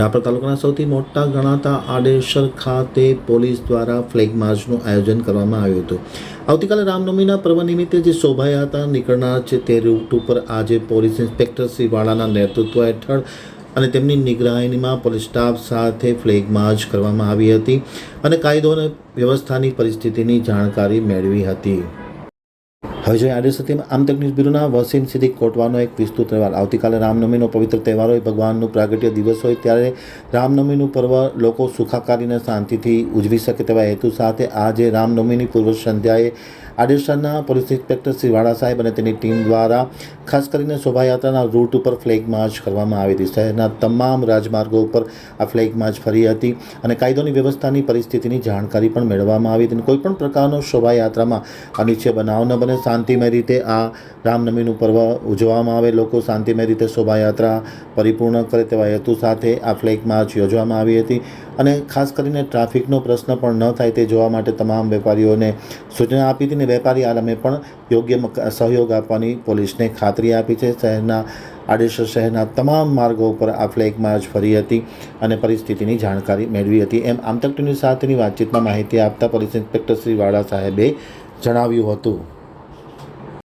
રાપર તાલુકાના સૌથી મોટા ગણાતા આડેસર ખાતે પોલીસ દ્વારા ફ્લેગ માર્ચનું આયોજન કરવામાં આવ્યું હતું. આવતીકાલે રામનવમીના પર્વ નિમિત્તે જે શોભાયાત્રા નીકળનાર છે તે રૂટ ઉપર આજે પોલીસ ઇન્સ્પેક્ટર શ્રી વાળાના નેતૃત્વ હેઠળ અને તેમની નિગરાનીમાં પોલીસ સ્ટાફ સાથે ફ્લેગ માર્ચ કરવામાં આવી હતી અને કાયદો અને વ્યવસ્થાની પરિસ્થિતિની જાણકારી મેળવી હતી. હવે જોઈએ આડેસરથી આમતક ન્યૂઝ બ્યુરોના વસીમ સિદ્દીક કોટવાનો એક વિસ્તૃત અહેવાલ. આવતીકાલે રામનવમીનો પવિત્ર તહેવાર હોય, ભગવાનનું પ્રાગટ્ય દિવસ હોય, ત્યારે રામનવમીનું પર્વ લોકો સુખાકારી અને શાંતિથી ઉજવી શકે તેવા હેતુ સાથે આજે રામનવમીની પૂર્વ સંધ્યાએ આડેસરના પોલીસ ઇન્સ્પેક્ટર શ્રી વાળા સાહેબ અને તેની ટીમ દ્વારા ખાસ કરીને શોભાયાત્રાના રૂટ ઉપર ફ્લેગ માર્ચ કરવામાં આવી હતી. શહેરના તમામ રાજમાર્ગો ઉપર આ ફ્લેગ માર્ચ ફરી હતી અને કાયદોની વ્યવસ્થાની પરિસ્થિતિની જાણકારી પણ મેળવવામાં આવી હતી. કોઈપણ પ્રકારનો શોભાયાત્રામાં અનિચ્છનીય બનાવ ન બને, શાંતિમય રીતે આ રામનવમીનું પર્વ ઉજવવામાં આવે, લોકો શાંતિમય રીતે શોભાયાત્રા પરિપૂર્ણ કરે તેવા હેતુ સાથે આ ફ્લેગ માર્ચ યોજવામાં આવી હતી અને ખાસ કરીને ટ્રાફિકનો પ્રશ્ન પણ ન થાય તે જોવા માટે તમામ વેપારીઓને સૂચના આપી હતી અને વેપારી આલમે પણ યોગ્ય સહયોગ આપવાની પોલીસને ખાતરી આપી છે. આડેસર શહેરના તમામ માર્ગો ઉપર આ ફ્લેગ માર્ચ ફરી હતી અને પરિસ્થિતિની જાણકારી મેળવી હતી, એમ આમતક ન્યૂઝ સાથેની વાતચીતમાં માહિતી આપતા પોલીસ ઇન્સ્પેક્ટર શ્રી વાળા સાહેબે જણાવ્યું હતું.